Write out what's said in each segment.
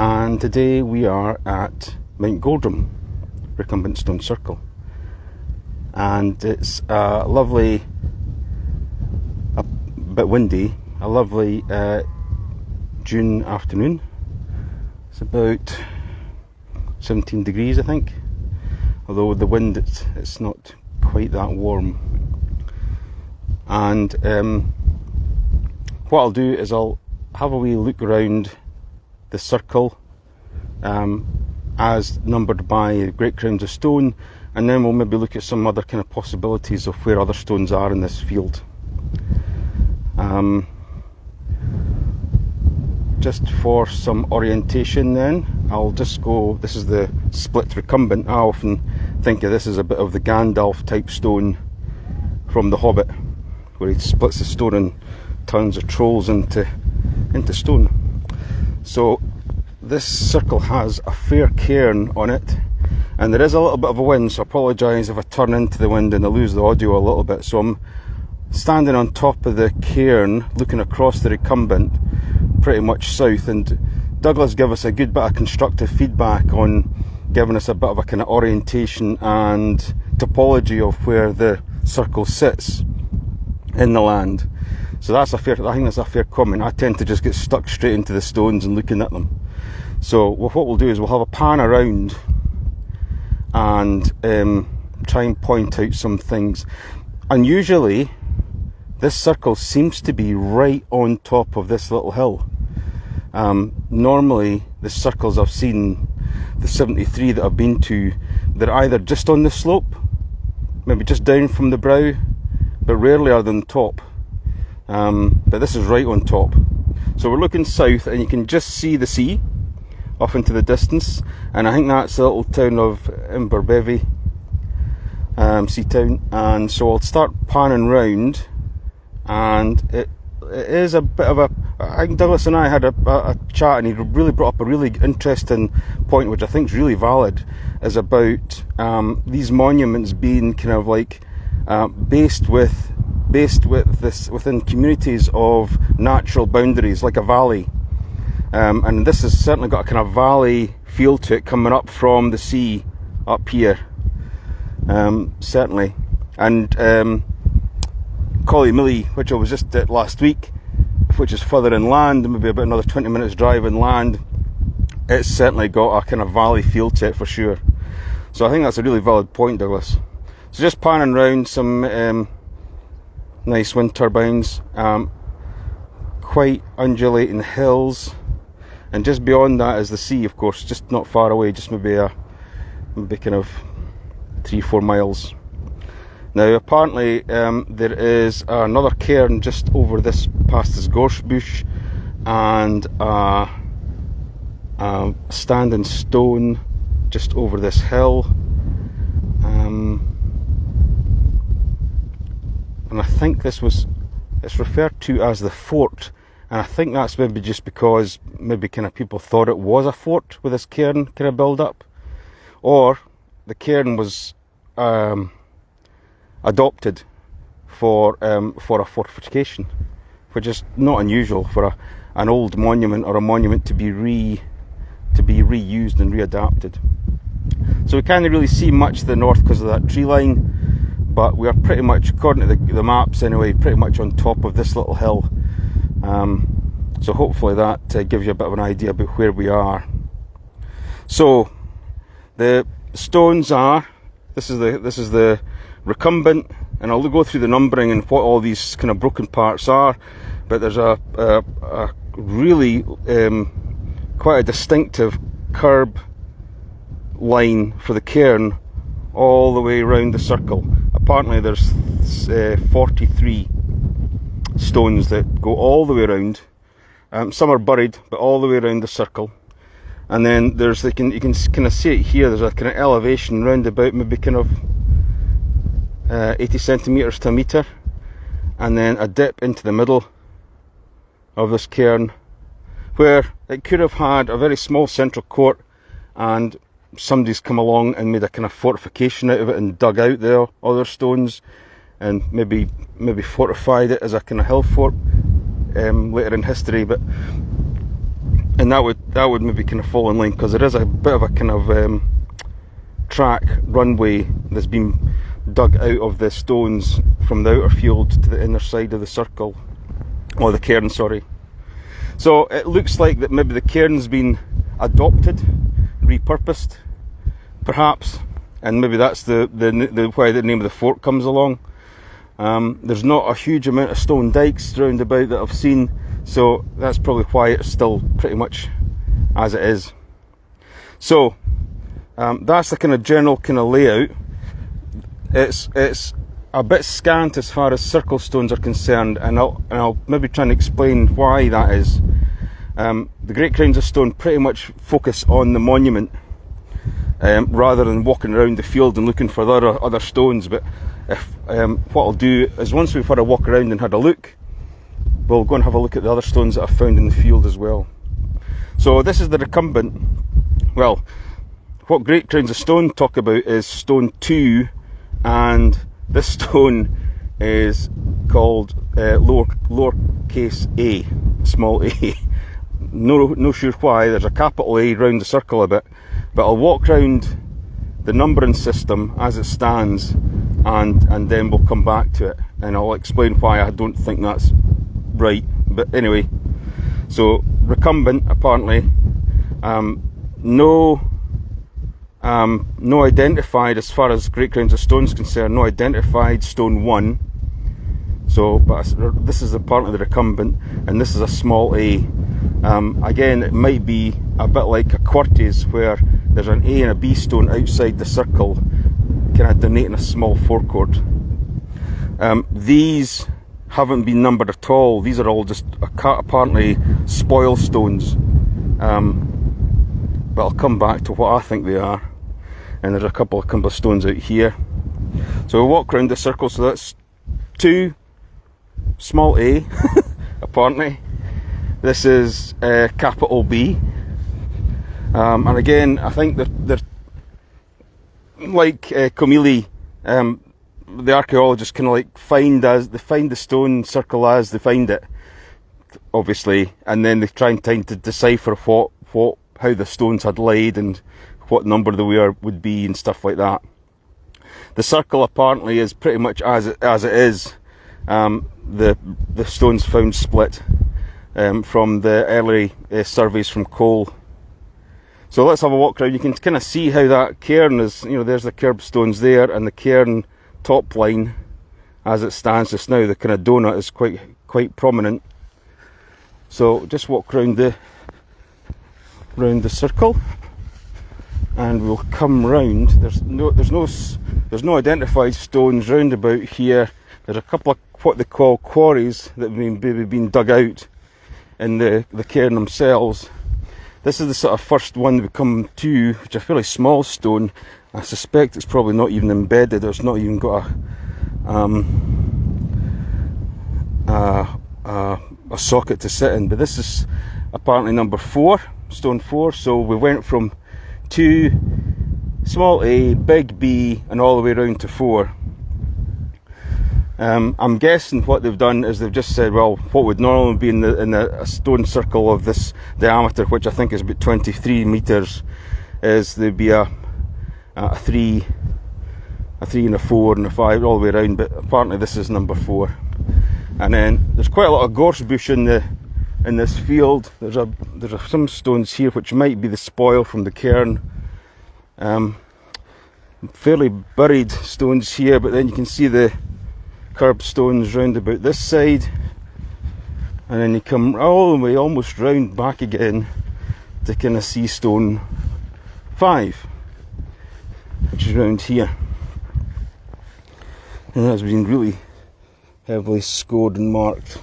and today we are at Montgoldrum Recumbent Stone Circle, and it's a lovely, a bit windy, a lovely June afternoon. It's about 17 degrees I think, although with the wind it's not quite that warm. And what I'll do is I'll have a wee look around the circle as numbered by great crowns of stone, and then we'll maybe look at some other kind of possibilities of where other stones are in this field. Just for some orientation then, I'll just go, this is the split recumbent. I often think of this as a bit of the Gandalf type stone from The Hobbit, where he splits the stone and turns the trolls into stone. So this circle has a fair cairn on it, and there is a little bit of a wind, so I apologise if I turn into the wind and I lose the audio a little bit. So I'm standing on top of the cairn looking across the recumbent pretty much south, and Douglas gave us a good bit of constructive feedback on giving us a bit of a kind of orientation and topology of where the circle sits in the land. So I think that's a fair comment. I tend to just get stuck straight into the stones and looking at them. So what we'll do is we'll have a pan around and try and point out some things. Unusually, this circle seems to be right on top of this little hill. Normally, the circles I've seen, the 73 that I've been to, they're either just on the slope, maybe just down from the brow, but rarely are they on top. But this is right on top. So we're looking south, and you can just see the sea off into the distance, and I think that's the little town of Inverbervie, sea town. And so I'll start panning round, and it is a bit of a, I think Douglas and I had a chat, and he really brought up a really interesting point, which I think is really valid, is about these monuments being kind of like based within communities of natural boundaries, like a valley. And this has certainly got a kind of valley feel to it, coming up from the sea up here, certainly. And Collymilly, which I was just at last week, which is further inland, maybe about another 20 minutes drive inland, it's certainly got a kind of valley feel to it for sure. So I think that's a really valid point, Douglas. So just panning around some nice wind turbines, quite undulating hills, and just beyond that is the sea, of course, just not far away, just maybe kind of 3-4 miles. Now apparently there is another cairn just over this, past this gorse bush, and a standing stone just over this hill. And I think it's referred to as the fort, and I think that's maybe just because maybe kind of people thought it was a fort with this cairn kind of build up, or the cairn was adopted for a fortification, which is not unusual for an old monument or a monument to be reused and readapted. So we can't really see much to the north because of that tree line, but we are pretty much, according to the maps anyway, pretty much on top of this little hill. So hopefully that gives you a bit of an idea about where we are. So the stones are, this is the recumbent, and I'll go through the numbering and what all these kind of broken parts are, but there's a really quite a distinctive curb line for the cairn all the way around the circle. Apparently there's 43 stones that go all the way around. Some are buried, but all the way around the circle. And then there's, you can kind of see it here, there's a kind of elevation round about maybe kind of 80 centimetres to a metre, and then a dip into the middle of this cairn, where it could have had a very small central court, and somebody's come along and made a kind of fortification out of it and dug out the other stones and maybe fortified it as a kind of hill fort later in history. But and that would maybe kind of fall in line, because there is a bit of a kind of track runway that's been dug out of the stones from the outer field to the inner side of the circle, or the cairn, sorry. So it looks like that maybe the cairn's been adopted, repurposed, perhaps, and maybe that's the why the name of the fort comes along. There's not a huge amount of stone dikes round about that I've seen, so that's probably why it's still pretty much as it is. So that's the kind of general kind of layout. It's a bit scant as far as circle stones are concerned, and I'll maybe try and explain why that is. The Great Crowns of Stone pretty much focus on the monument, rather than walking around the field and looking for other stones. But what I'll do is, once we've had a walk around and had a look, we'll go and have a look at the other stones that I've found in the field as well. So this is the recumbent. Well, what Great Crowns of Stone talk about is stone 2, and this stone is called lowercase a, small a. No sure why. There's a capital A round the circle a bit, but I'll walk round the numbering system as it stands, and then we'll come back to it, and I'll explain why I don't think that's right. But anyway, so recumbent, apparently, no identified, as far as Great Crowns of Stone is concerned, no identified stone 1. So, but this is the part of the recumbent, and this is a small a. Again, it might be a bit like a Quartes, where there's an A and a B stone outside the circle, kind of donating a small forecourt. These haven't been numbered at all. These are all just apparently spoil stones. But I'll come back to what I think they are. And there's a couple of stones out here. So we'll walk around the circle. So that's 2, small a, apparently. This is capital B. And again, I think they're like Comili, the archaeologists kind of like find the stone circle as they find it, obviously, and then they try and to decipher how the stones had laid and what number they would be and stuff like that. The circle apparently is pretty much as it is. The stones found split from the early surveys from Cole. So let's have a walk around. You can kind of see how that cairn is, there's the curbstones there, and the cairn top line as it stands just now, the kind of donut is quite prominent. So just walk round the circle, and we'll come round. There's no identified stones round about here. There's a couple of what they call quarries that have been dug out in the cairn themselves. This is the sort of first one we come to, which is a fairly small stone. I suspect it's probably not even embedded, or it's not even got a socket to sit in. But this is apparently number 4, stone 4. So we went from 2, small a, big B, and all the way around to 4. I'm guessing what they've done is they've just said, well, what would normally be in a stone circle of this diameter, which I think is about 23 metres, is there'd be a 3, and a 4, and a 5 all the way around. But apparently this is number 4. And then there's quite a lot of gorse bush in this field. There's some stones here which might be the spoil from the cairn. Fairly buried stones here, but then you can see the curb stones round about this side, and then you come all the way almost round back again to kind of see stone 5, which is round here, and that's been really heavily scored and marked.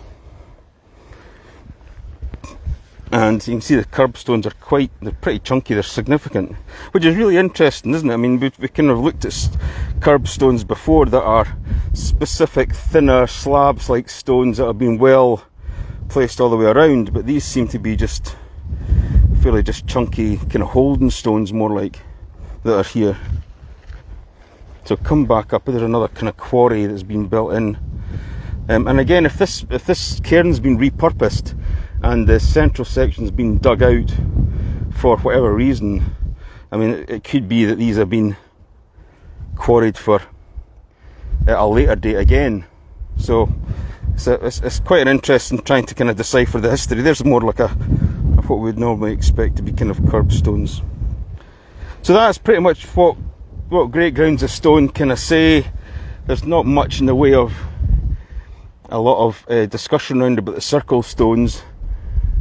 And you can see the curbstones they're pretty chunky, they're significant, which is really interesting, isn't it? I mean, we kind of looked at curbstones before that are specific, thinner, slabs-like stones that have been well placed all the way around, but these seem to be just fairly chunky, kind of holding stones, more like, that are here. So come back up, there's another kind of quarry that's been built in. And again, if this cairn's been repurposed, and the central section's been dug out for whatever reason. I mean, it could be that these have been quarried for at a later date again. So it's quite an interesting trying to kind of decipher the history. There's more like of what we'd normally expect to be kind of curbstones. So that's pretty much what Great Grounds of Stone kind of say. There's not much in the way of a lot of discussion around about the circle stones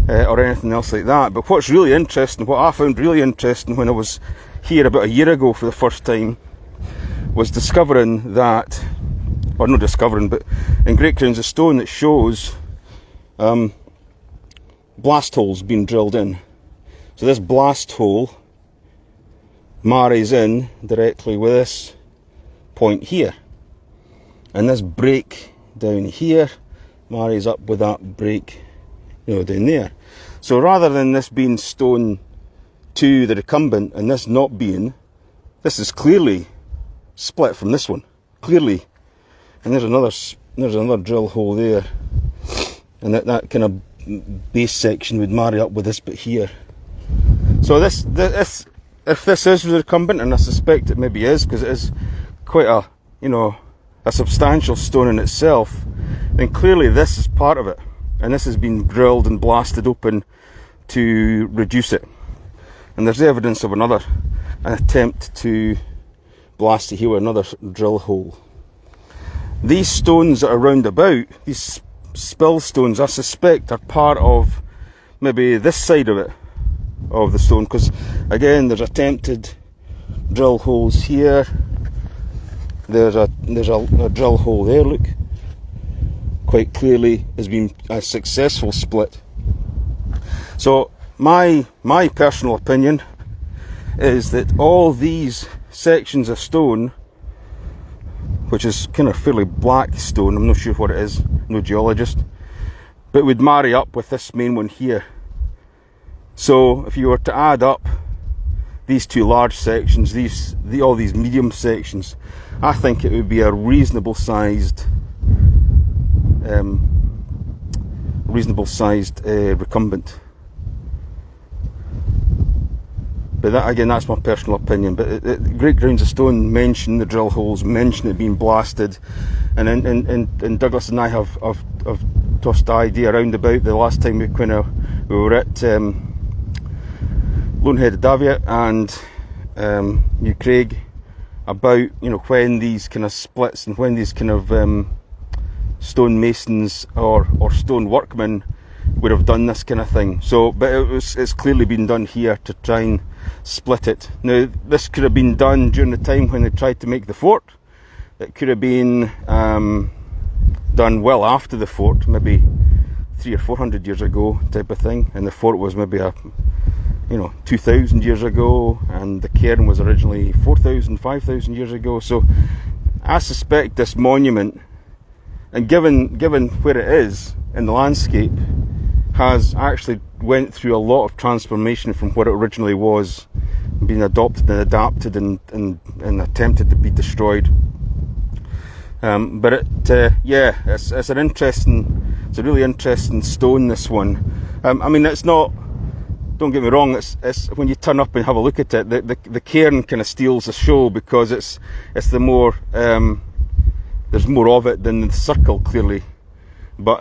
or anything else like that. But what's really interesting, what I found really interesting when I was here about a year ago for the first time, was discovering that, or not discovering, but in Great Grounds of Stone it shows blast holes being drilled in. So this blast hole marries in directly with this point here, and this break down here marries up with that break, down there. So rather than this being stone to the recumbent and this not being, this is clearly split from this one, clearly. And there's another drill hole there, and that kind of base section would marry up with this bit here. So this if this is the recumbent, and I suspect it maybe is, because it is quite a substantial stone in itself, then clearly this is part of it, and this has been drilled and blasted open to reduce it. And there's evidence of an attempt to blast it here with another drill hole. These stones that are round about, these spill stones, I suspect are part of maybe this side of it, of the stone, because again there's attempted drill holes here. There's a drill hole there, look, quite clearly has been a successful split. So my personal opinion is that all these sections of stone, which is kind of fairly black stone, I'm not sure what it is, no geologist, but would marry up with this main one here. So if you were to add up these two large sections, all these medium sections, I think it would be a reasonable sized recumbent. But that, again, that's my personal opinion. But Great Grounds of Stone mention the drill holes, mention it being blasted, and Douglas and I have tossed the idea around about the last time we were at Lonehead Daviat and New Craig, about when these kind of splits and when these kind of stone masons or stone workmen would have done this kind of thing. So, but it's clearly been done here to try and split it. Now, this could have been done during the time when they tried to make the fort. It could have been done well after the fort, maybe 300 or 400 years ago type of thing, and the fort was maybe 2,000 years ago, and the cairn was originally 4,000, 5,000 years ago. So I suspect this monument, and given where it is in the landscape, has actually went through a lot of transformation from what it originally was, being adopted and adapted and attempted to be destroyed. But it's a really interesting stone, this one. I mean, it's not, don't get me wrong, it's when you turn up and have a look at it, the cairn kind of steals the show, because it's the more there's more of it than the circle, clearly. But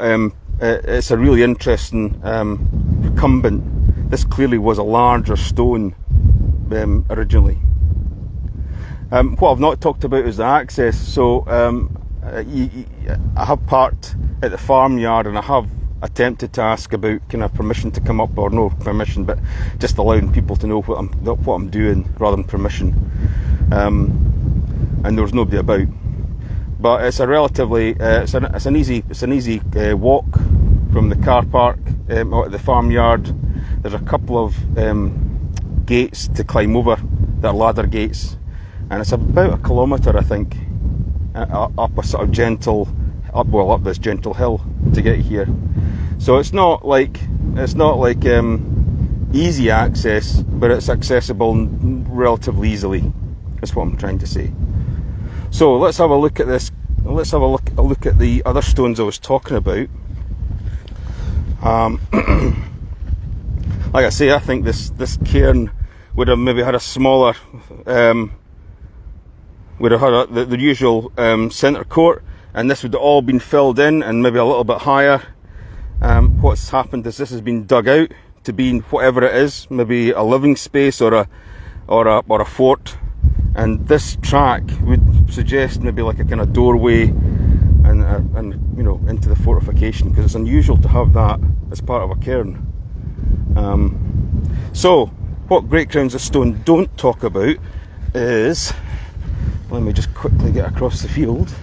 it's a really interesting recumbent. This clearly was a larger stone originally. What I've not talked about is the access. So I have parked at the farmyard, and I have attempted to ask about kind of permission to come up, or no permission, but just allowing people to know what I'm doing rather than permission. And there was nobody about. But it's a relatively it's an easy walk from the car park out of the farmyard. There's a couple of gates to climb over, that ladder gates, and it's about a kilometre, I think, up a sort of up this gentle hill to get here. So it's not like easy access, but it's accessible relatively easily. That's what I'm trying to say. So let's have a look at this. Let's have a look at the other stones I was talking about. Like I say, I think this cairn would have maybe had a smaller, would have had the usual centre court, and this would have all been filled in and maybe a little bit higher. What's happened is this has been dug out to be whatever it is, maybe a living space or a fort, and this track would suggest maybe like a kind of doorway and you know, into the fortification, because it's unusual to have that as part of a cairn. So what Great Crowns of Stone don't talk about is, let me just quickly get across the field.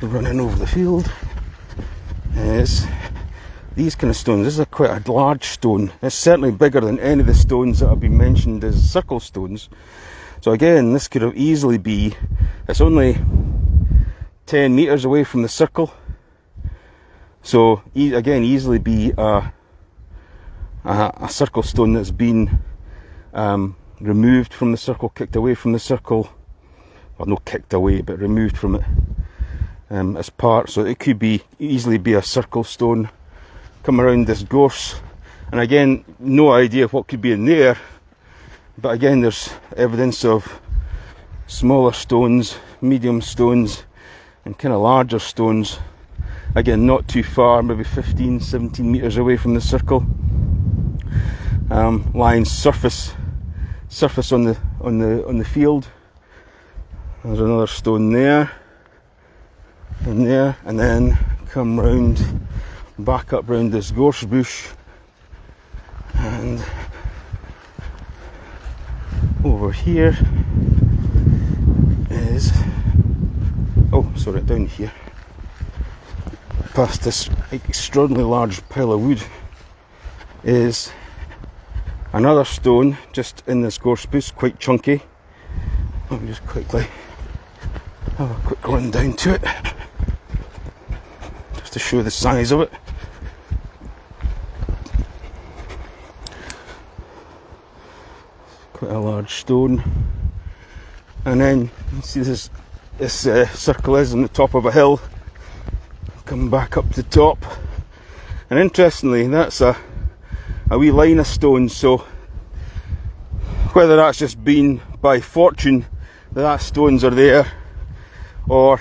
Running over the field is these kind of stones. This is quite a large stone. It's certainly bigger than any of the stones that have been mentioned as circle stones. So again, this could have easily be, it's only 10 metres away from the circle. So again, easily be a circle stone that's been removed from the circle, kicked away from the circle. Well, not kicked away, but removed from it as part. So it could be easily be a circle stone come around this gorse. And again, no idea what could be in there. But again, there's evidence of smaller stones, medium stones, and kind of larger stones. Again, not too far, maybe 15, 17 metres away from the circle. Lying surface on the field. There's another stone there, and then come round, back up round this gorse bush, and over here is, oh sorry, down here, past this extraordinarily large pile of wood, is another stone just in this gorse bush, quite chunky. Let me just quickly have a quick run down to it, just to show the size of it. Quite a large stone. And then you see this circle is on the top of a hill. Come back up to the top, and interestingly, that's a wee line of stones. So whether that's just been by fortune that stones are there, or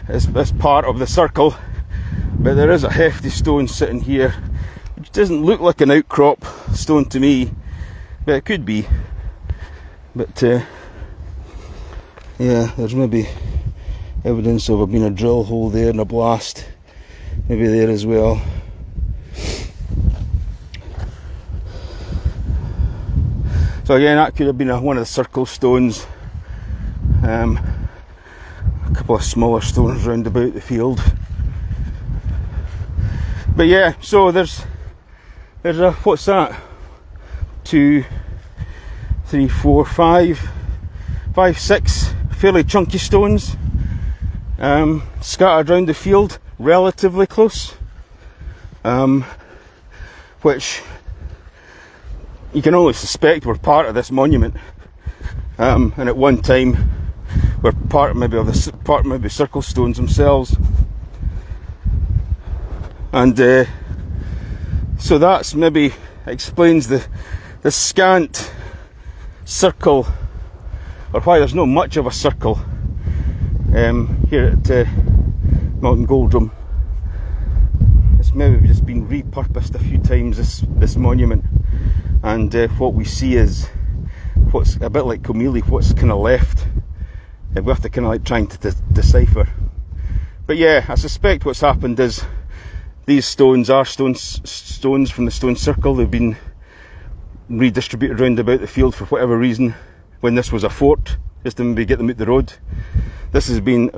as part of the circle, but there is a hefty stone sitting here, which doesn't look like an outcrop stone to me, but it could be. But yeah, there's maybe evidence of it being a drill hole there and a blast maybe there as well. So again, that could have been one of the circle stones. A couple of smaller stones round about the field. But yeah, so there's a, what's that? 2, 3, 4, 5, 6 fairly chunky stones scattered around the field, relatively close, which you can only suspect were part of this monument, and at one time were part maybe circle stones themselves. And so that's maybe explains the scant circle, or why there's not much of a circle here at Montgoldrum. It's maybe just been repurposed a few times, this monument, and what we see is what's a bit like Comely, what's kind of left. We have to kind of like trying to decipher. But yeah, I suspect what's happened is these stones are stones from the stone circle. They've been redistributed around about the field for whatever reason when this was a fort, just to maybe get them out the road. This has been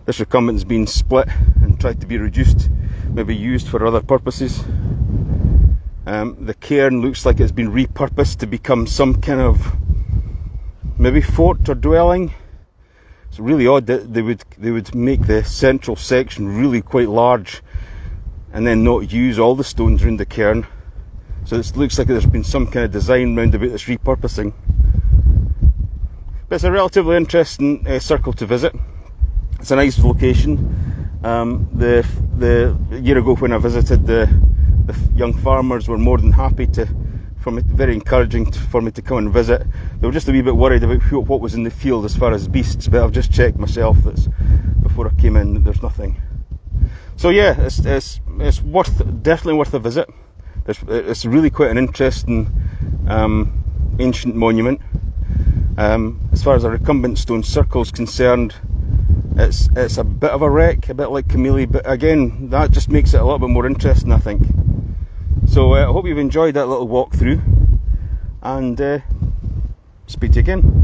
this recumbent has been split and tried to be reduced, maybe used for other purposes. The cairn looks like it's been repurposed to become some kind of maybe fort or dwelling. It's really odd that they would make the central section really quite large and then not use all the stones around the cairn. So it looks like there's been some kind of design round about this repurposing. But it's a relatively interesting circle to visit. It's a nice location. The year ago when I visited, the young farmers were more than happy very encouraging for me to come and visit. They were just a wee bit worried about what was in the field as far as beasts, but I've just checked myself before I came in that there's nothing. So yeah, it's definitely worth a visit. It's really quite an interesting ancient monument. As far as a recumbent stone circle is concerned, it's a bit of a wreck, a bit like Camille, but again, that just makes it a little bit more interesting, I think. So I hope you've enjoyed that little walk through, and speak to you again.